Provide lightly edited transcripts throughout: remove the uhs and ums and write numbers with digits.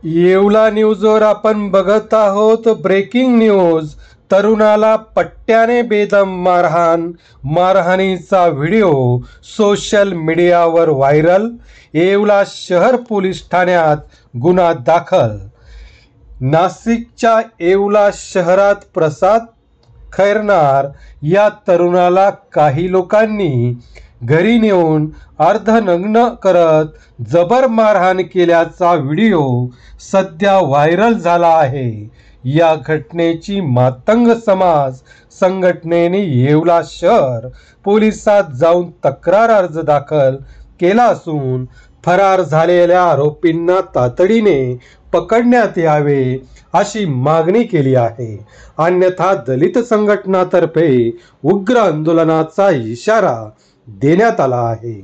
येवला न्यूजवर आपण बघत आहोत ब्रेकिंग न्यूज। तरुणाला पट्ट्याने बेदम मारहाणीचा व्हिडिओ सोशल मीडियावर व्हायरल। येवला शहर पोलीस ठाण्यात गुन्हा दाखल। नाशिकच्या येवला शहरात प्रसाद खैरनार या तरुणाला काही लोकांनी घरी नेऊन अर्धनग्न करत जबर मारहाण केल्याचा व्हिडिओ सध्या व्हायरल झाला आहे। या घटनेची मातंग समाज संघटनेने येवला शहर पोलिसात जाऊन तक्रार अर्ज दाखल केला असून फरार झालेल्या आरोपींना तातडीने पकडण्यात यावे अशी मागणी केली आहे। अन्यथा दलित संघटनातर्फे उग्र आंदोलनाचा इशारा देण्यात आला आहे।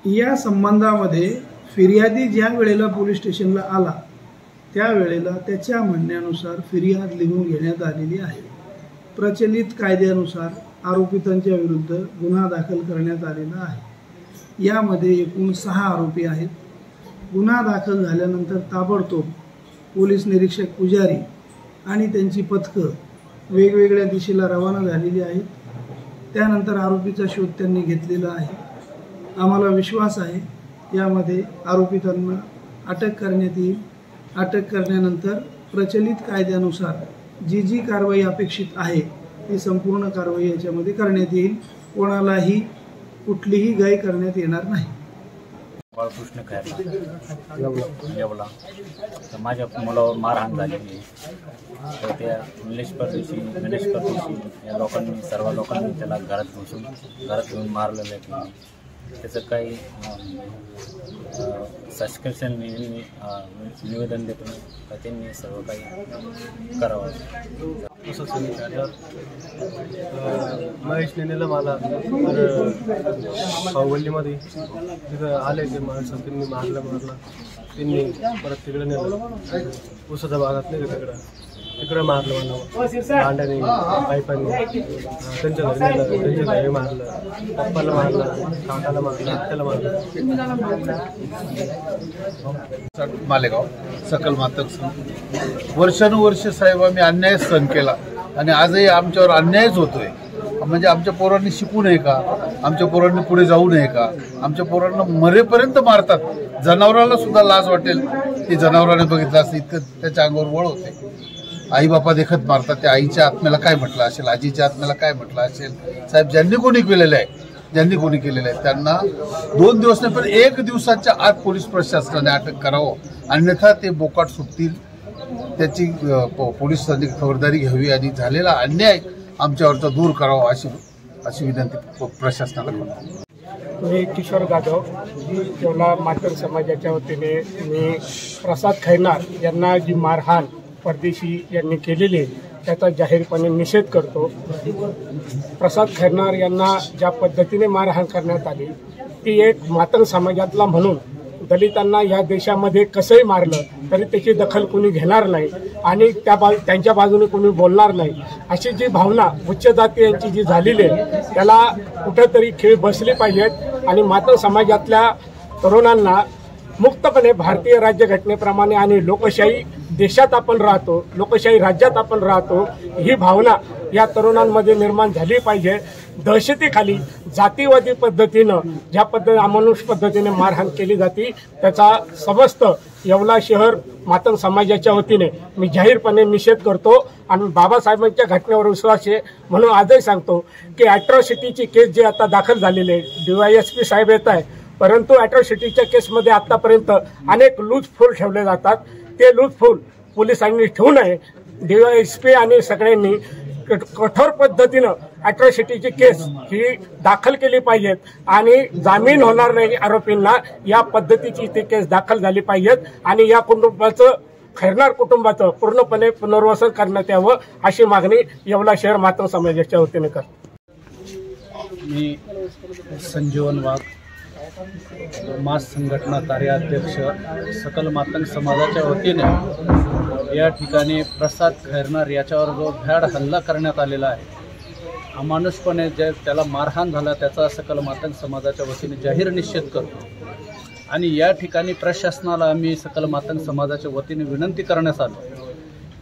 या संबंधामध्ये फिर्यादी ज्या वेळेला पोलीस स्टेशनला आला त्यावेळेला त्याच्या म्हणण्यानुसार फिर्याद लिहून घेण्यात आलेली आहे। प्रचलित कायद्यानुसार आरोपितांच्या विरुद्ध गुन्हा दाखल करण्यात आलेला आहे। यामध्ये एकूण 6 आरोपी आहेत। गुन्हा दाखल झाल्यानंतर ताबडतोब पोलीस निरीक्षक पुजारी आणि त्यांची पथकं वेगवेगळ्या दिशेला रवाना झालेली आहेत। त्यानंतर आरोपीचा शोध त्यांनी घेतलेला आहे। आम्हाला विश्वास आहे यामध्ये आरोपितांना अटक करण्यात येईल। अटक करण्यानंतर प्रचलित कायद्यानुसार जी कारवाई अपेक्षित आहे ती संपूर्ण कारवाई याच्यामध्ये करण्यात येईल। कोणालाही कुठलीही गाय करण्यात येणार नाही। बाळकृष्ण खैरनार येवला तर माझ्या मुलावर मारहाण झालेली आहे। तर त्या गणेश परदेशी या लोकांनी सर्व लोकांनी त्याला घरात घेऊन मारलेलं आहे। त्याचं काही सस्पेन्शन निवेदन देतो का त्यांनी सर्व काही करावं असं सांगितलं। महेशने नेलं मला तर सावल्लीमध्ये तिथं आले ते माणसं, त्यांनी मारलं त्यांनी परत तिकडे नेलं उसाच्या भागात नाही तिकडं मारलं मला भांड्याने पाईपाने। त्यांच्या घरी नेलं, त्यांच्या घरी मारलं, पप्पाला मारलं, काकाला मारलं, आत्याला मारलं। मालेगाव सकल मातक वर्षानुवर्ष साहेब आम्ही अन्याय सहन केला आणि आजही आमच्यावर अन्यायच होतोय। म्हणजे आमच्या पोरांनी शिकू नये का, आमच्या पोरांनी पुढे जाऊ नये का, आमच्या पोरांना मरेपर्यंत मारतात। जनावराला सुद्धा लाज वाटेल ती जनावराने बघितलं असतं इतकं त्याच्या अंगावर वळ होते। आई बापा देखत मारतात, त्या आईच्या आत्म्याला काय म्हटलं असेल, आजीच्या आत्म्याला काय म्हटलं असेल। साहेब ज्यांनी कोणी केलेलं आहे त्यांना 2 दिवस नाही पण 1 दिवसाच्या आत पोलीस प्रशासनाने अटक करावं, अन्यथा ते बोकाट सुटतील। त्याची पोलिसांनी खबरदारी घ्यावी आणि झालेला अन्याय आमच्यावरचा दूर करावा अशी विनंती प्रशासनाला करतो। मी किशोर जाधव येवला मातंग समाजाच्या वतीने मी प्रसाद खैरनार यांना जी मारहाण परदेशी यांनी केलेली आहे त्याचा जाहीरपणे निषेध करतो। प्रसाद खैरनार यांना ज्या पद्धतीने मारहाण करण्यात आली ती एक मातंग समाजातला म्हणून दलितांना या देशामध्ये कसंही मारलं तरी त्याची दखल कोणी घेणार नाही आणि त्यांच्या बाजूने कोणी बोलणार नाही अशी जी भावना उच्च जातीयांची जी झालेली आहे त्याला कुठेतरी खीळ बसली पाहिजेत आणि मातंग समाजातल्या तरुणांना मुक्तपणे भारतीय राज्यघटनेप्रमाणे आणि लोकशाही देशात आपण राहतो, लोकशाही राज्यात आपण राहतो ही भावना या तरुणांमध्ये निर्माण झाली पाहिजे। दहशतीखाली जातीवादी पद्धतीनं ज्या अमानुष पद्धतीने मारहाण केली जाते त्याचा समस्त येवला शहर मातंग समाजाच्या वतीने मी जाहीरपणे निषेध करतो आणि बाबासाहेबांच्या घटनेवर विश्वास आहे म्हणून आजही सांगतो की अॅट्रॉसिटीची केस जी आता दाखल झालेली आहे DYSP साहेब येत आहे, परंतु अॅट्रॉसिटीच्या केसमध्ये आतापर्यंत अनेक लूजफूल ठेवले जातात। ते लूजफूल पोलिसांनी ठेवू नये। DYSP आणि सगळ्यांनी कठोर पद्धतीनं अॅट्रॉसिटीची केस ही दाखल केली पाहिजेत आणि जामीन होणार नाही आरोपींना या पद्धतीची ती केस दाखल झाली पाहिजेत आणि या कुटुंबाचं खैरनार कुटुंबाचं पूर्णपणे पुनर्वसन करण्यात यावं अशी मागणी येवला शहर मातंग समाजाच्या वतीने करतो। मी संजीवन वाघ मास संघटना कार्याध्यक्ष सकल मातंग समाजाच्या वतीने या ठिकाणी प्रसाद खैरनार याच्यावर जो भ्याड हल्ला करण्यात आलेला आहे, अमानुषपणे जे त्याला मारहाण झाला त्याचा सकल मातंग समाजाच्या वतीने जाहीर निषेध करतो। आणि या ठिकाणी प्रशासनाला आम्ही सकल मातंग समाजाच्या वतीने विनंती करण्यास आलो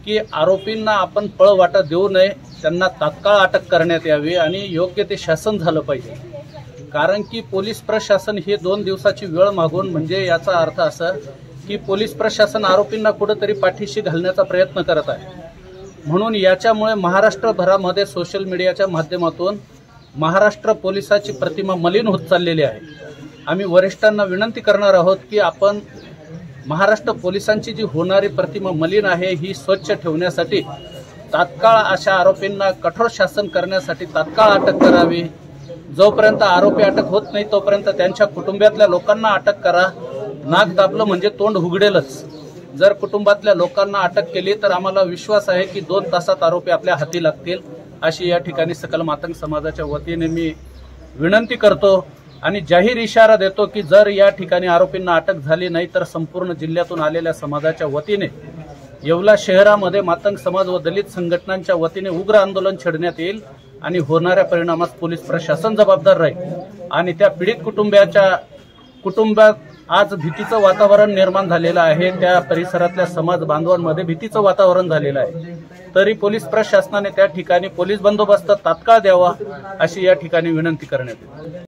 की आरोपींना आपण पळवाटा देऊ नये, त्यांना तात्काळ अटक करण्यात यावी आणि योग्य ते शासन झालं पाहिजे। कारण की पोलीस प्रशासन हे 2 दिवसाची वेळ मागून म्हणजे याचा अर्थ असा की पोलीस प्रशासन आरोपींना कुठेतरी पाठीशी घालण्याचा प्रयत्न करत आहे। म्हणून याच्यामुळे महाराष्ट्रभरामध्ये सोशल मीडियाच्या माध्यमातून महाराष्ट्र पोलिसाची प्रतिमा मलिन होत चाललेली आहे। आम्ही वरिष्ठांना विनंती करणार आहोत की आपण महाराष्ट्र पोलिसांची जी होणारी प्रतिमा मलिन आहे ही स्वच्छ ठेवण्यासाठी तात्काळ अशा आरोपींना कठोर शासन करण्यासाठी तात्काळ अटक करावी। जोपर्यंत आरोपी अटक होत नाही तोपर्यंत त्यांच्या कुटुंबातल्या लोकांना अटक करा। नाक दाबलं म्हणजे तोंड उघडेलच। जर कुटुंबातल्या लोकांना अटक केली तर आम्हाला विश्वास आहे की 2 तासात आरोपी आपल्या हाती लागतील, अशी या ठिकाणी सकल मातंग समाजाच्या वतीने मी विनंती करतो आणि जाहीर इशारा देतो की जर या ठिकाणी आरोपींना अटक झाली नाही तर संपूर्ण जिल्ह्यातून आलेल्या समाजाच्या वतीने येवला शहरामध्ये मातंग समाज व दलित संघटनांच्या वतीने उग्र आंदोलन छेडण्यात येईल आणि होणाऱ्या परिणामास पोलीस प्रशासन जबाबदार राहील। आणि त्या पीडित कुटुंबात आज भीतीचं वातावरण निर्माण झालेलं आहे, त्या परिसरातल्या समाज बांधवांमध्ये भीतीचं वातावरण झालेलं आहे। तरी पोलीस प्रशासनाने त्या ठिकाणी पोलीस बंदोबस्त तात्काळ द्यावा अशी या ठिकाणी विनंती करण्यात येते।